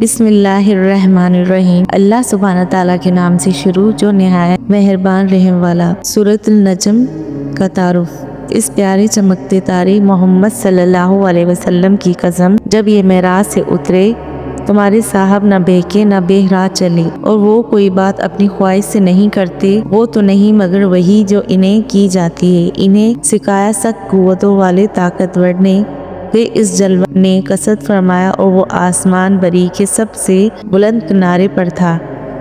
بسم اللہ الرحمن الرحیم۔ اللہ سبحانہ تعالیٰ کے نام سے شروع جو نہایت مہربان رحم والا۔ سورۃ النجم کا تعارف۔ اس پیارے چمکتے تارے محمد صلی اللہ علیہ وسلم کی قسم، جب یہ معراج سے اترے تمہارے صاحب نہ بہکے نہ بے راہ چلے، اور وہ کوئی بات اپنی خواہش سے نہیں کرتے، وہ تو نہیں مگر وہی جو انہیں کی جاتی ہے۔ انہیں سکھایا سخت قوتوں والے طاقتور نے، پھر اس جلوہ نے قصد فرمایا اور وہ آسمان بری کے سب سے بلند کنارے پر تھا۔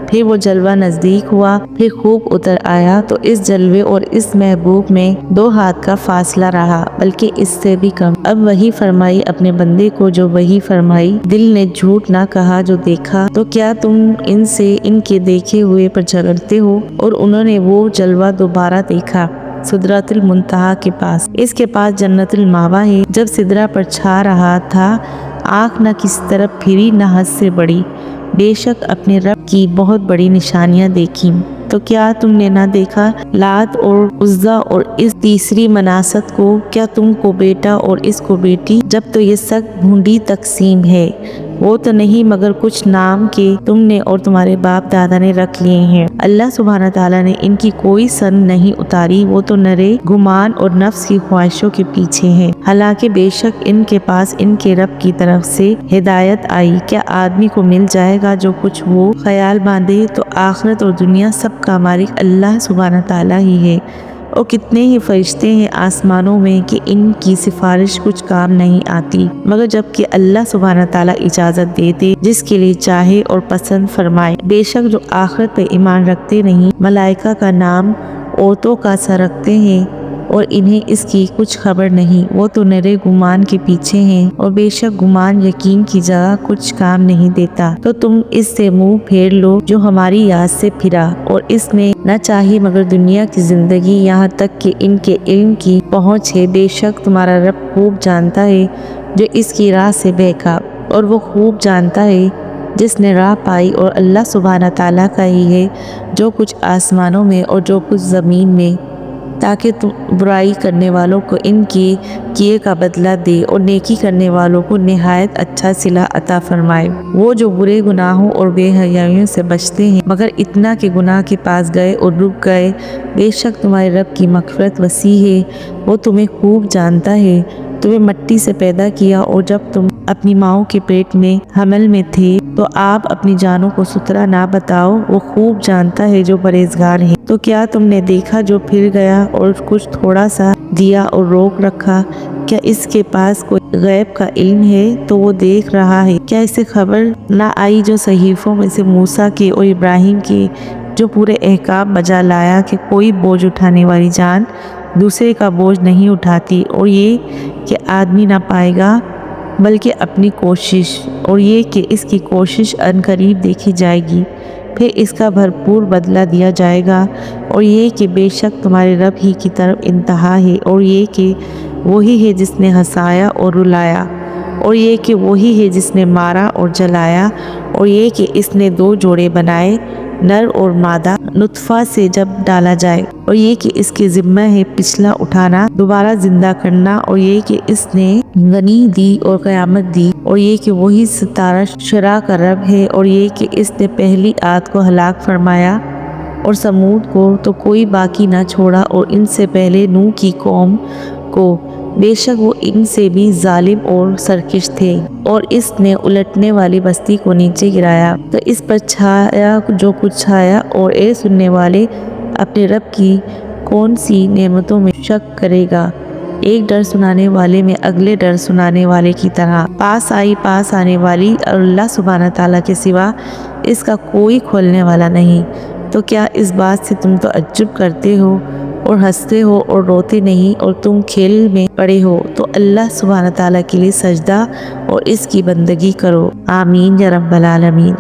پھر وہ جلوہ نزدیک ہوا، پھر خوب اتر آیا تو اس جلوے اور اس محبوب میں 2 ہاتھ کا فاصلہ رہا، بلکہ اس سے بھی کم۔ اب وحی فرمائی اپنے بندے کو جو وحی فرمائی، دل نے جھوٹ نہ کہا جو دیکھا، تو کیا تم ان سے ان کے دیکھے ہوئے پر جھگڑتے ہو؟ اور انہوں نے وہ جلوہ دوبارہ دیکھا، سدرۃ المنتہا کے پاس۔ اس کے پاس جنت المأویٰ ہے۔ جب سدرہ پر چھا رہا تھا، آنکھ نہ کسی طرف پھری نہ حد سے بڑی، بے شک اپنے رب کی بہت بڑی نشانیاں دیکھیں۔ تو کیا تم نے نہ دیکھا لات اور عزیٰ اور اس تیسری مناست کو؟ کیا تم کو بیٹا اور اس کو بیٹی؟ جب تو یہ سخت بھونڈی تقسیم ہے۔ وہ تو نہیں مگر کچھ نام کے تم نے اور تمہارے باپ دادا نے رکھ لیے ہیں۔ اللہ سبحانہ تعالیٰ نے ان کی کوئی سن نہیں اتاری، وہ تو نرے گمان اور نفس کی خواہشوں کے پیچھے ہیں۔ حالانکہ بے شک ان کے پاس ان کے رب کی طرف سے ہدایت آئی۔ کیا آدمی کو مل جائے گا جو کچھ وہ خیال باندھے؟ تو آخرت اور دنیا سب کا مالک اللہ سبحانہ تعالیٰ ہی ہے، اور کتنے ہی فرشتے ہیں آسمانوں میں کہ ان کی سفارش کچھ کام نہیں آتی، مگر جب کہ اللہ سبحانہ تعالیٰ اجازت دیتے جس کے لیے چاہے اور پسند فرمائے۔ بے شک جو آخرت پہ ایمان رکھتے نہیں، ملائکہ کا نام عورتوں کا سا رکھتے ہیں اور انہیں اس کی کچھ خبر نہیں، وہ تو نرے گمان کے پیچھے ہیں، اور بے شک گمان یقین کی جگہ کچھ کام نہیں دیتا۔ تو تم اس سے منہ پھیر لو جو ہماری یاد سے پھرا، اور اس نے نہ چاہی مگر دنیا کی زندگی، یہاں تک کہ ان کے علم کی پہنچ ہے۔ بے شک تمہارا رب خوب جانتا ہے جو اس کی راہ سے بہکا، اور وہ خوب جانتا ہے جس نے راہ پائی، اور اللہ سبحانہ تعالیٰ کا ہی ہے جو کچھ آسمانوں میں اور جو کچھ زمین میں، تاکہ تم برائی کرنے والوں کو ان کے کیے کا بدلہ دے اور نیکی کرنے والوں کو نہایت اچھا صلہ عطا فرمائے۔ وہ جو برے گناہوں اور بے حیائیوں سے بچتے ہیں، مگر اتنا کہ گناہ کے پاس گئے اور رک گئے، بے شک تمہارے رب کی مغفرت وسیع ہے، وہ تمہیں خوب جانتا ہے۔ تمہیں مٹی سے پیدا کیا، اور جب تم اپنی ماؤں کے پیٹ میں حمل میں تھے تو آپ اپنی جانوں کو ستھرا نہ بتاؤ، وہ خوب جانتا ہے جو پرہیزگار ہے۔ تو کیا تم نے دیکھا جو پھر گیا اور کچھ تھوڑا سا دیا اور روک رکھا؟ کیا اس کے پاس کوئی غیب کا علم ہے؟ تو وہ دیکھ رہا ہے۔ کیا اسے خبر نہ آئی جو صحیفوں میں سے موسیٰ کے اور ابراہیم کے جو پورے احکام بجا لایا کہ کوئی بوجھ اٹھانے والی جان دوسرے کا بوجھ نہیں اٹھاتی، اور یہ کہ آدمی نہ پائے گا بلکہ اپنی کوشش، اور یہ کہ اس کی کوشش عنقریب دیکھی جائے گی، پھر اس کا بھرپور بدلہ دیا جائے گا، اور یہ کہ بے شک تمہارے رب ہی کی طرف انتہا ہے، اور یہ کہ وہی ہے جس نے ہنسایا اور رلایا، اور یہ کہ وہی ہے جس نے مارا اور جلایا، اور یہ کہ اس نے 2 جوڑے بنائے، نر اور مادہ نطفہ سے جب ڈالا جائے، اور یہ کہ اس کے ذمہ ہے پچھلا اٹھانا دوبارہ زندہ کرنا، اور یہ کہ اس نے غنی دی اور قیامت دی، اور یہ کہ وہی ستارہ شرح کا رب ہے، اور یہ کہ اس نے پہلی عاد کو ہلاک فرمایا اور سمود کو تو کوئی باقی نہ چھوڑا، اور ان سے پہلے نوح کی قوم کو، بے شک وہ ان سے بھی ظالم اور سرکش تھے، اور اس نے الٹنے والی بستی کو نیچے گرایا تو اس پر چھایا جو کچھ چھایا۔ اور اے سننے والے، اپنے رب کی کون سی نعمتوں میں شک کرے گا؟ ایک ڈر سنانے والے میں اگلے ڈر سنانے والے کی طرح پاس آنے والی، اور اللہ سبحانہ تعالیٰ کے سوا اس کا کوئی کھولنے والا نہیں۔ تو کیا اس بات سے تم تعجب کرتے ہو اور ہنستے ہو اور روتے نہیں، اور تم کھیل میں پڑے ہو؟ تو اللہ سبحانہ تعالیٰ کے لیے سجدہ اور اس کی بندگی کرو۔ آمین یا رب العالمین۔